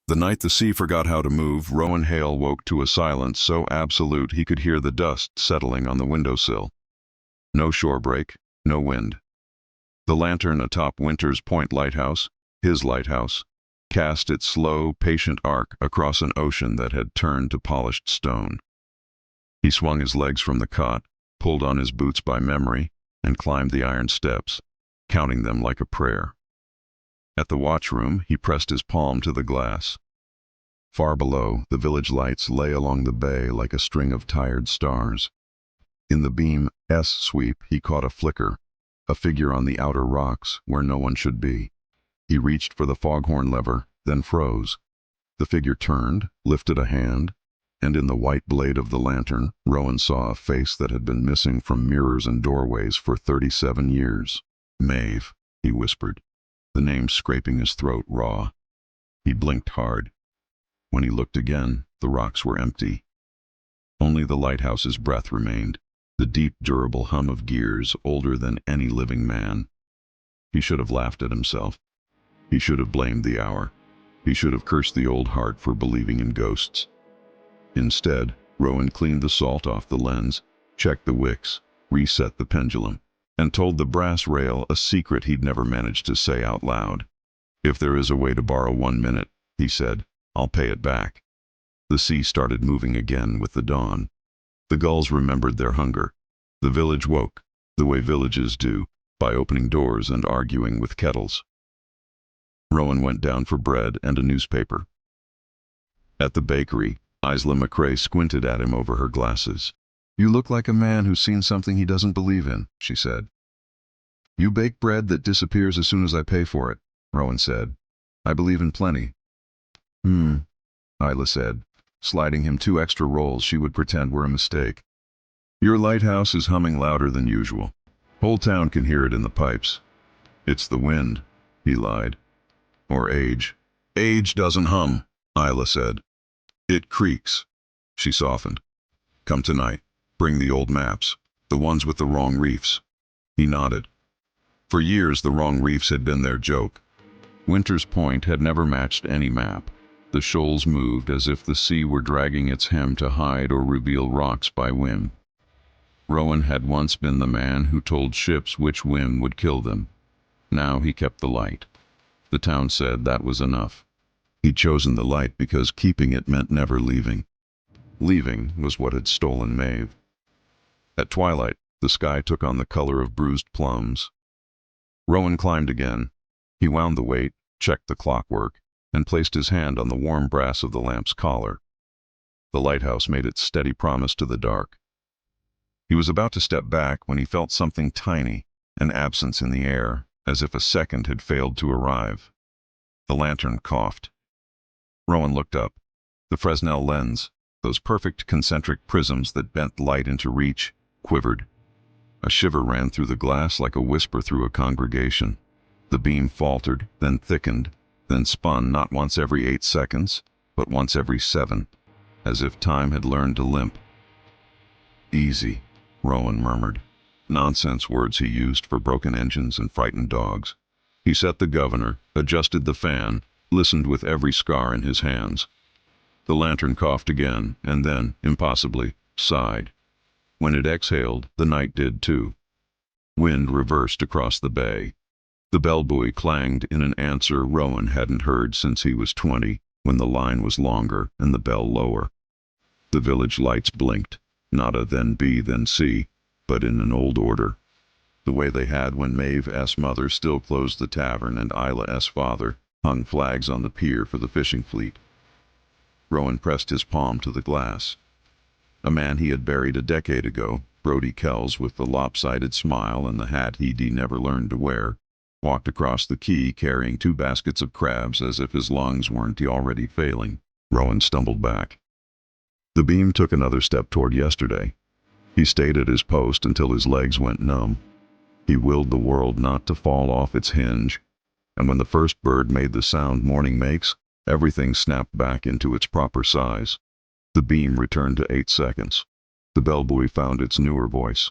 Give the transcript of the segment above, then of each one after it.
The night the sea forgot how to move, Rowan Hale woke to a silence so absolute he could hear the dust settling on the windowsill. No shore break, no wind. The lantern atop Winter's Point lighthouse, his lighthouse, cast its slow, patient arc across an ocean that had turned to polished stone. He swung his legs from the cot, pulled on his boots by memory, and climbed the iron steps, counting them like a prayer. At the watchroom, he pressed his palm to the glass. Far below, the village lights lay along the bay like a string of tired stars. In the beam S sweep, he caught a flicker, a figure on the outer rocks where no one should be. He reached for the foghorn lever, then froze. The figure turned, lifted a hand, and in the white blade of the lantern, Rowan saw a face that had been missing from mirrors and doorways for 37 years. "Maeve," he whispered, the name scraping his throat raw. He blinked hard. When he looked again, the rocks were empty. Only the lighthouse's breath remained, the deep, durable hum of gears older than any living man. He should have laughed at himself. He should have blamed the hour. He should have cursed the old heart for believing in ghosts. Instead, Rowan cleaned the salt off the lens, checked the wicks, reset the pendulum, and told the brass rail a secret he'd never managed to say out loud. "If there is a way to borrow 1 minute," he said, "I'll pay it back." The sea started moving again with the dawn. The gulls remembered their hunger. The village woke, the way villages do, by opening doors and arguing with kettles. Rowan went down for bread and a newspaper. At the bakery, Isla McRae squinted at him over her glasses. "You look like a man who's seen something he doesn't believe in," she said. "You bake bread that disappears as soon as I pay for it," Rowan said. "I believe in plenty." Isla said, sliding him 2 extra rolls she would pretend were a mistake. "Your lighthouse is humming louder than usual. Whole town can hear it in the pipes." "It's the wind," he lied. "Or age." "Age doesn't hum," Isla said. "It creaks." She softened. "Come tonight. Bring the old maps, the ones with the wrong reefs." He nodded. For years the wrong reefs had been their joke. Winter's Point had never matched any map. The shoals moved as if the sea were dragging its hem to hide or reveal rocks by whim. Rowan had once been the man who told ships which whim would kill them. Now he kept the light. The town said that was enough. He'd chosen the light because keeping it meant never leaving. Leaving was what had stolen Maeve. At twilight, the sky took on the color of bruised plums. Rowan climbed again. He wound the weight, checked the clockwork, and placed his hand on the warm brass of the lamp's collar. The lighthouse made its steady promise to the dark. He was about to step back when he felt something tiny, an absence in the air, as if a second had failed to arrive. The lantern coughed. Rowan looked up. The Fresnel lens, those perfect concentric prisms that bent light into reach, quivered. A shiver ran through the glass like a whisper through a congregation. The beam faltered, then thickened, then spun not once every 8 seconds, but once every 7, as if time had learned to limp. "Easy," Rowan murmured. Nonsense words he used for broken engines and frightened dogs. He set the governor, adjusted the fan, listened with every scar in his hands. The lantern coughed again, and then, impossibly, sighed. When it exhaled, the night did too. Wind reversed across the bay. The bell buoy clanged in an answer Rowan hadn't heard since he was 20, when the line was longer and the bell lower. The village lights blinked, not a then B then C, but in an old order, the way they had when Maeve S. mother still closed the tavern and Isla S. father hung flags on the pier for the fishing fleet. Rowan pressed his palm to the glass. A man he had buried a decade ago, Brody Kells with the lopsided smile and the hat he'd never learned to wear, walked across the quay carrying 2 baskets of crabs as if his lungs weren't already failing. Rowan stumbled back. The beam took another step toward yesterday. He stayed at his post until his legs went numb. He willed the world not to fall off its hinge, and when the first bird made the sound morning makes, everything snapped back into its proper size. The beam returned to 8 seconds. The bell buoy found its newer voice.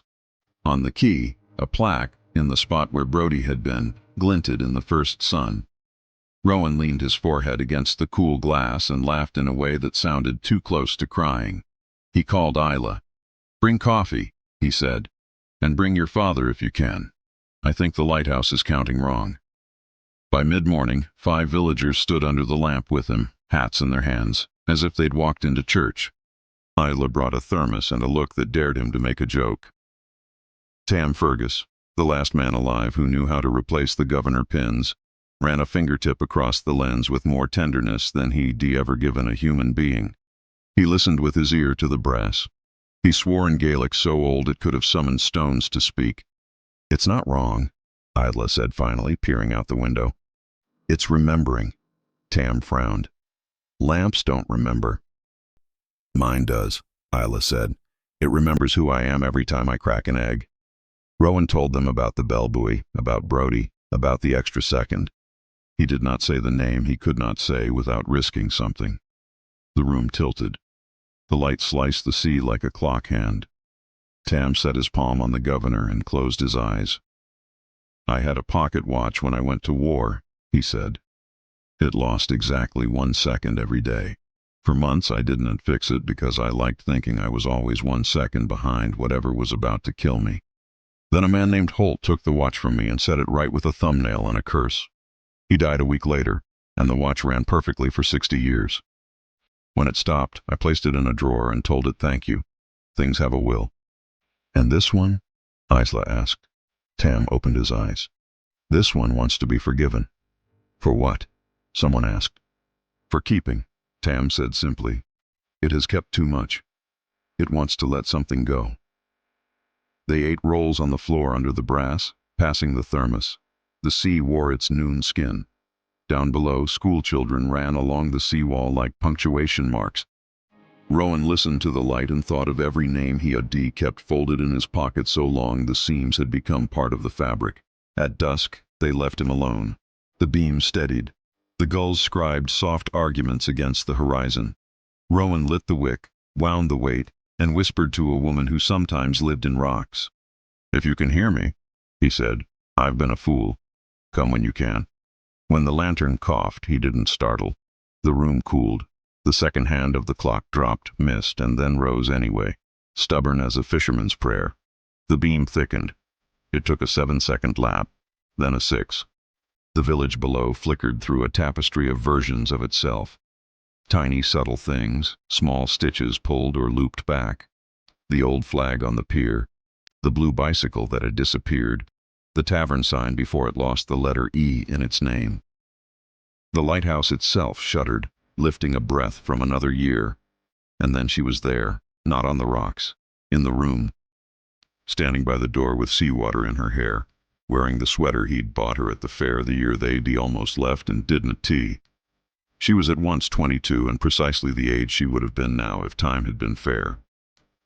On the quay, a plaque, in the spot where Brody had been, glinted in the first sun. Rowan leaned his forehead against the cool glass and laughed in a way that sounded too close to crying. He called Isla. "Bring coffee," he said, "and bring your father if you can. I think the lighthouse is counting wrong." By mid-morning, 5 villagers stood under the lamp with him, hats in their hands, as if they'd walked into church. Isla brought a thermos and a look that dared him to make a joke. Tam Fergus, the last man alive who knew how to replace the governor pins, ran a fingertip across the lens with more tenderness than he'd ever given a human being. He listened with his ear to the brass. He swore in Gaelic so old it could have summoned stones to speak. "It's not wrong," Isla said finally, peering out the window. "It's remembering." Tam frowned. "Lamps don't remember." "Mine does," Isla said. "It remembers who I am every time I crack an egg." Rowan told them about the bell buoy, about Brody, about the extra second. He did not say the name he could not say without risking something. The room tilted. The light sliced the sea like a clock hand. Tam set his palm on the governor and closed his eyes. "I had a pocket watch when I went to war," he said. "It lost exactly 1 second every day. For months I didn't fix it because I liked thinking I was always 1 second behind whatever was about to kill me. Then a man named Holt took the watch from me and set it right with a thumbnail and a curse. He died a week later, and the watch ran perfectly for 60 years. When it stopped, I placed it in a drawer and told it thank you. Things have a will." "And this one?" Isla asked. Tam opened his eyes. "This one wants to be forgiven." "For what?" someone asked. "For keeping," Tam said simply. "It has kept too much. It wants to let something go." They ate rolls on the floor under the brass, passing the thermos. The sea wore its noon skin. Down below, schoolchildren ran along the seawall like punctuation marks. Rowan listened to the light and thought of every name he had kept folded in his pocket so long the seams had become part of the fabric. At dusk, they left him alone. The beam steadied. The gulls scribed soft arguments against the horizon. Rowan lit the wick, wound the weight, and whispered to a woman who sometimes lived in rocks. "If you can hear me," he said, "I've been a fool. Come when you can." When the lantern coughed, he didn't startle. The room cooled. The second hand of the clock dropped, missed, and then rose anyway, stubborn as a fisherman's prayer. The beam thickened. It took a 7-second lap, then a 6. The village below flickered through a tapestry of versions of itself. Tiny subtle things, small stitches pulled or looped back. The old flag on the pier, the blue bicycle that had disappeared, the tavern sign before it lost the letter E in its name. The lighthouse itself shuddered, lifting a breath from another year. And then she was there, not on the rocks, in the room, standing by the door with seawater in her hair, wearing the sweater he'd bought her at the fair the year they'd almost left and didn't tea. She was at once 22 and precisely the age she would have been now if time had been fair.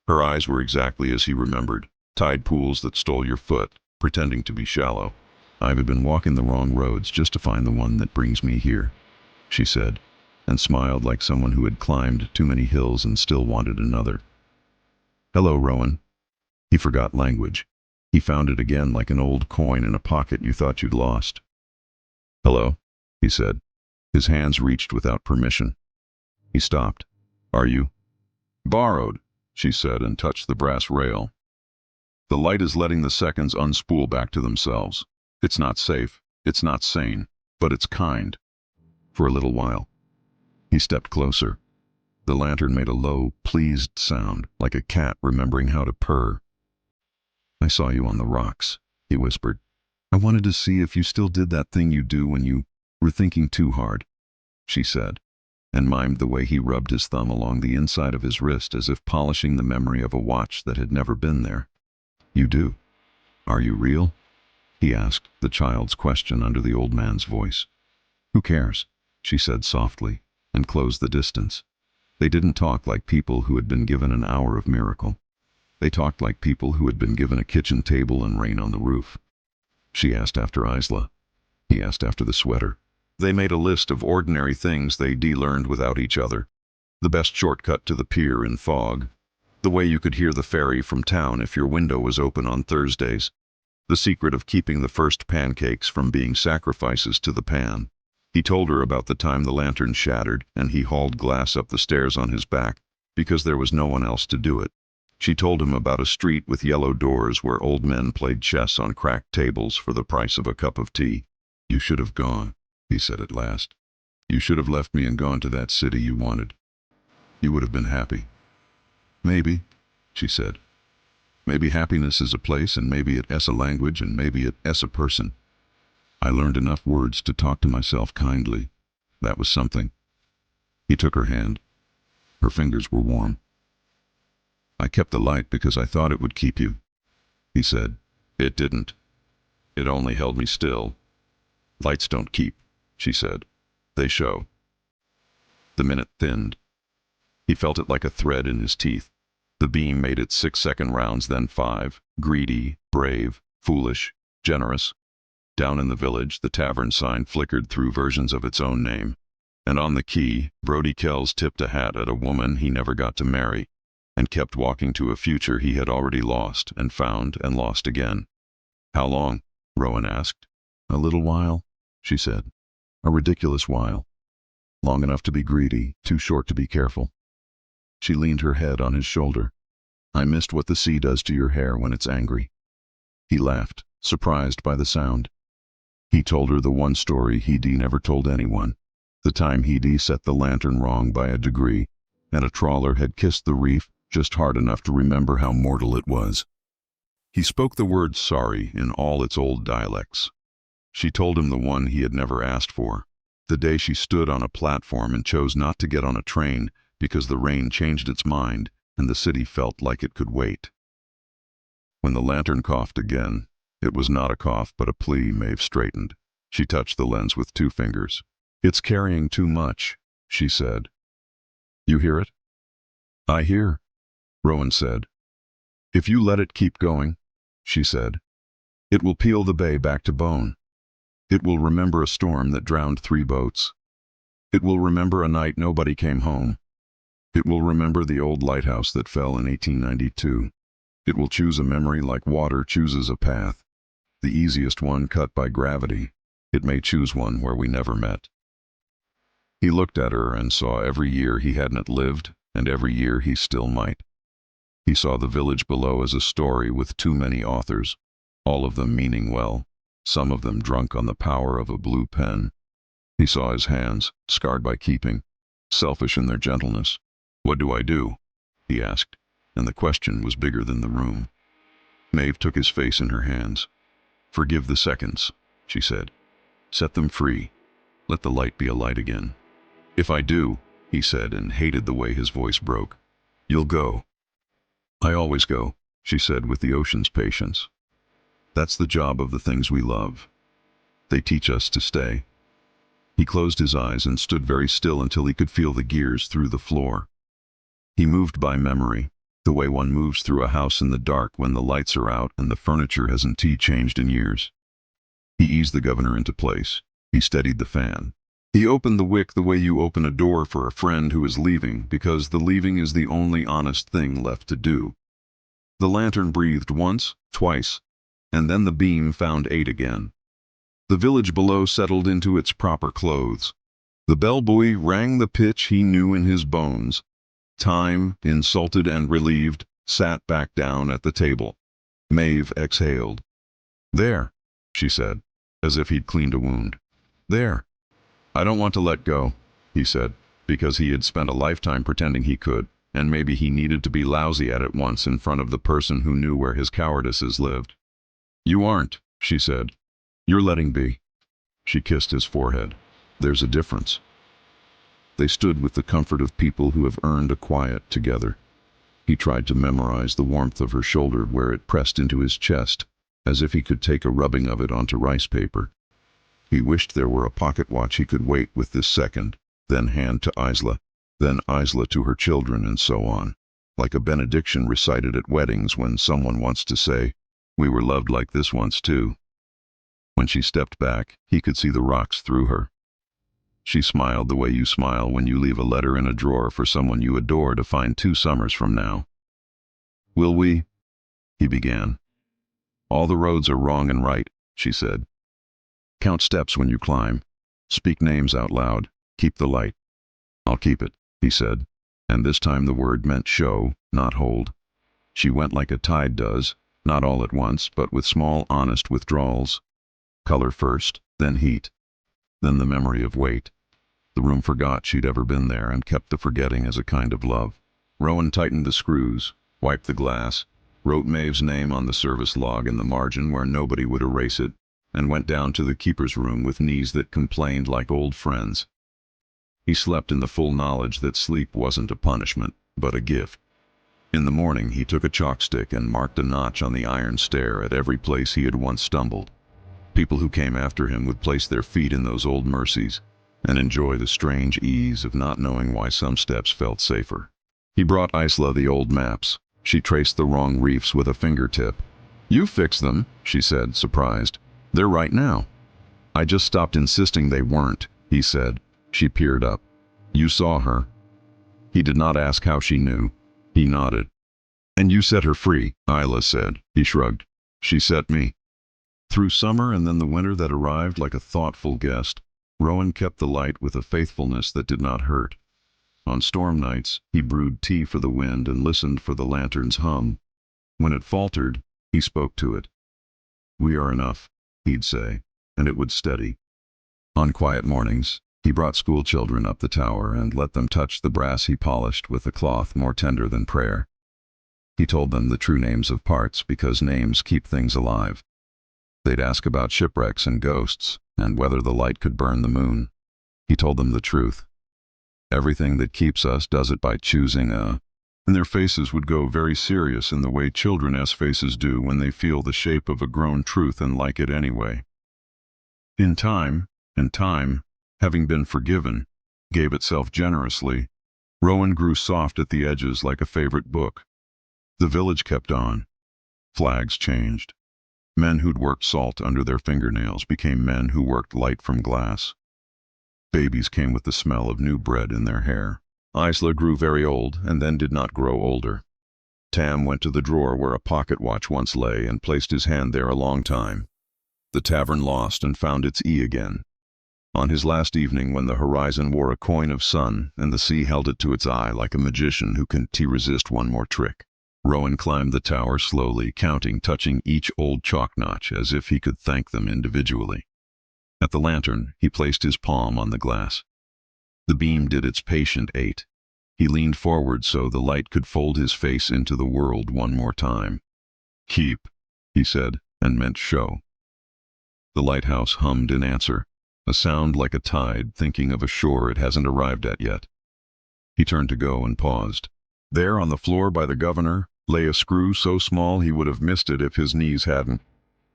Her eyes were exactly as he remembered, tide pools that stole your foot, pretending to be shallow. "I've been walking the wrong roads just to find the one that brings me here," she said, and smiled like someone who had climbed too many hills and still wanted another. "Hello, Rowan." He forgot language. He found it again like an old coin in a pocket you thought you'd lost. "Hello," he said. His hands reached without permission. He stopped. "Are you?" "Borrowed," she said and touched the brass rail. "The light is letting the seconds unspool back to themselves. It's not safe, it's not sane, but it's kind. For a little while." He stepped closer. The lantern made a low, pleased sound, like a cat remembering how to purr. "I saw you on the rocks," he whispered. "I wanted to see if you still did that thing you do when you were thinking too hard," she said, and mimed the way he rubbed his thumb along the inside of his wrist as if polishing the memory of a watch that had never been there. "You do. Are you real?" he asked, the child's question under the old man's voice. "Who cares?" she said softly, and closed the distance. They didn't talk like people who had been given an hour of miracle. They talked like people who had been given a kitchen table and rain on the roof. She asked after Isla. He asked after the sweater. They made a list of ordinary things they learned without each other. The best shortcut to the pier in fog. The way you could hear the ferry from town if your window was open on Thursdays. The secret of keeping the first pancakes from being sacrifices to the pan. He told her about the time the lantern shattered and he hauled glass up the stairs on his back because there was no one else to do it. She told him about a street with yellow doors where old men played chess on cracked tables for the price of a cup of tea. "You should have gone," he said at last. "You should have left me and gone to that city you wanted. You would have been happy." "Maybe," she said. "Maybe happiness is a place, and maybe it is a language, and maybe it is a person. I learned enough words to talk to myself kindly. That was something." He took her hand. Her fingers were warm. "I kept the light because I thought it would keep you," he said. "It didn't. It only held me still." "Lights don't keep," she said. "They show." The minute thinned. He felt it like a thread in his teeth. The beam made its 6-second rounds, then 5. Greedy, brave, foolish, generous. Down in the village, the tavern sign flickered through versions of its own name. And on the quay, Brody Kells tipped a hat at a woman he never got to marry, and kept walking to a future he had already lost and found and lost again. "How long?" Rowan asked. "A little while," she said. "A ridiculous while. Long enough to be greedy, too short to be careful." She leaned her head on his shoulder. "I missed what the sea does to your hair when it's angry." He laughed, surprised by the sound. He told her the one story he'd never told anyone. The time he'd set the lantern wrong by a degree, and a trawler had kissed the reef just hard enough to remember how mortal it was. He spoke the word sorry in all its old dialects. She told him the one he had never asked for, the day she stood on a platform and chose not to get on a train because the rain changed its mind and the city felt like it could wait. When the lantern coughed again, it was not a cough but a plea. Maeve straightened. She touched the lens with 2 fingers. "It's carrying too much," she said. "You hear it?" "I hear," Rowan said. "If you let it keep going," she said, "it will peel the bay back to bone. It will remember a storm that drowned 3 boats. It will remember a night nobody came home. It will remember the old lighthouse that fell in 1892. It will choose a memory like water chooses a path, the easiest one cut by gravity. It may choose one where we never met." He looked at her and saw every year he hadn't lived, and every year he still might. He saw the village below as a story with too many authors, all of them meaning well, some of them drunk on the power of a blue pen. He saw his hands, scarred by keeping, selfish in their gentleness. "What do I do?" he asked, and the question was bigger than the room. Maeve took his face in her hands. "Forgive the seconds," she said. "Set them free. Let the light be a light again." "If I do," he said, and hated the way his voice broke, "you'll go." "I always go," she said with the ocean's patience. "That's the job of the things we love. They teach us to stay." He closed his eyes and stood very still until he could feel the gears through the floor. He moved by memory, the way one moves through a house in the dark when the lights are out and the furniture hasn't changed in years. He eased the governor into place. He steadied the fan. He opened the wick the way you open a door for a friend who is leaving, because the leaving is the only honest thing left to do. The lantern breathed once, twice, and then the beam found 8 again. The village below settled into its proper clothes. The bellboy rang the pitch he knew in his bones. Time, insulted and relieved, sat back down at the table. Maeve exhaled. "There," she said, as if he'd cleaned a wound. "There." "I don't want to let go," he said, because he had spent a lifetime pretending he could, and maybe he needed to be lousy at it once in front of the person who knew where his cowardices lived. "You aren't," she said. "You're letting be." She kissed his forehead. "There's a difference." They stood with the comfort of people who have earned a quiet together. He tried to memorize the warmth of her shoulder where it pressed into his chest, as if he could take a rubbing of it onto rice paper. He wished there were a pocket watch he could wait with this second, then hand to Isla, then Isla to her children, and so on, like a benediction recited at weddings when someone wants to say, "We were loved like this once too." When she stepped back, he could see the rocks through her. She smiled the way you smile when you leave a letter in a drawer for someone you adore to find 2 summers from now. "Will we?" he began. "All the roads are wrong and right," she said. "Count steps when you climb. Speak names out loud. Keep the light. I'll keep it, he said. And this time the word meant show, not hold. She went like a tide does, not all at once, but with small, honest withdrawals. Color first, then heat, then the memory of weight. The room forgot she'd ever been there and kept the forgetting as a kind of love. Rowan tightened the screws, wiped the glass, wrote Maeve's name on the service log in the margin where nobody would erase it, and went down to the keeper's room with knees that complained like old friends. He slept in the full knowledge that sleep wasn't a punishment, but a gift. In the morning he took a chalkstick and marked a notch on the iron stair at every place he had once stumbled. People who came after him would place their feet in those old mercies, and enjoy the strange ease of not knowing why some steps felt safer. He brought Isla the old maps. She traced the wrong reefs with a fingertip. "You fixed them," she said, surprised. "They're right now." "I just stopped insisting they weren't," he said. She peered up. "You saw her." He did not ask how she knew. He nodded. "And you set her free," Isla said. He shrugged. "She set me." Through summer and then the winter that arrived like a thoughtful guest, Rowan kept the light with a faithfulness that did not hurt. On storm nights, he brewed tea for the wind and listened for the lantern's hum. When it faltered, he spoke to it. "We are enough," he'd say, and it would steady. On quiet mornings, he brought school children up the tower and let them touch the brass he polished with a cloth more tender than prayer. He told them the true names of parts because names keep things alive. They'd ask about shipwrecks and ghosts, and whether the light could burn the moon. He told them the truth. Everything that keeps us does it by choosing and their faces would go very serious in the way children's faces do when they feel the shape of a grown truth and like it anyway. In time, and time, having been forgiven, gave itself generously. Rowan grew soft at the edges like a favorite book. The village kept on. Flags changed. Men who'd worked salt under their fingernails became men who worked light from glass. Babies came with the smell of new bread in their hair. Isla grew very old and then did not grow older. Tam went to the drawer where a pocket watch once lay and placed his hand there a long time. The tavern lost and found its E again. On his last evening when the horizon wore a coin of sun and the sea held it to its eye like a magician who can resist one more trick, Rowan climbed the tower slowly, counting, touching each old chalk notch as if he could thank them individually. At the lantern, he placed his palm on the glass. The beam did its patient 8. He leaned forward so the light could fold his face into the world one more time. "Keep," he said, and meant show. The lighthouse hummed in answer, a sound like a tide thinking of a shore it hasn't arrived at yet. He turned to go and paused. There on the floor by the governor lay a screw so small he would have missed it if his knees hadn't.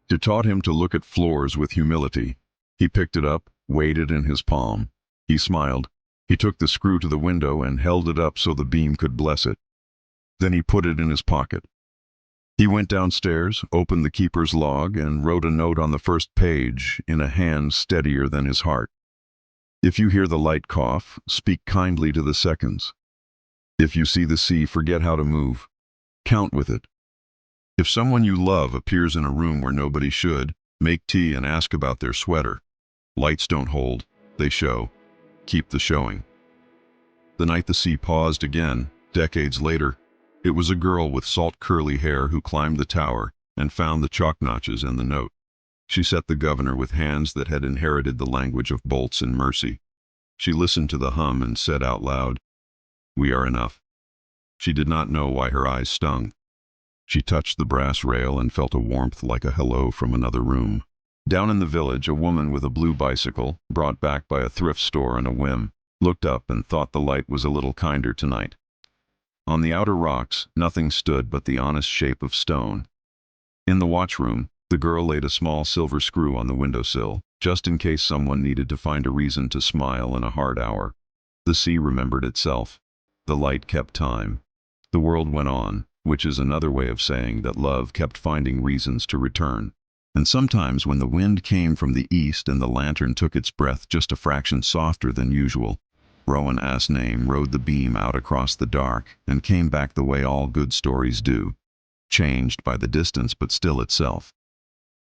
It taught him to look at floors with humility. He picked it up, weighed it in his palm. He smiled. He took the screw to the window and held it up so the beam could bless it. Then he put it in his pocket. He went downstairs, opened the keeper's log, and wrote a note on the first page in a hand steadier than his heart. "If you hear the light cough, speak kindly to the seconds. If you see the sea, forget how to move. Count with it. If someone you love appears in a room where nobody should, make tea and ask about their sweater. Lights don't hold, they show. Keep the showing." The night the sea paused again, decades later, it was a girl with salt curly hair who climbed the tower and found the chalk notches and the note. She set the governor with hands that had inherited the language of bolts and mercy. She listened to the hum and said out loud, "We are enough." She did not know why her eyes stung. She touched the brass rail and felt a warmth like a hello from another room. Down in the village, a woman with a blue bicycle, brought back by a thrift store on a whim, looked up and thought the light was a little kinder tonight. On the outer rocks, nothing stood but the honest shape of stone. In the watchroom, the girl laid a small silver screw on the windowsill, just in case someone needed to find a reason to smile in a hard hour. The sea remembered itself. The light kept time. The world went on, which is another way of saying that love kept finding reasons to return. And sometimes when the wind came from the east and the lantern took its breath just a fraction softer than usual, Rowan's name rode the beam out across the dark and came back the way all good stories do, changed by the distance but still itself.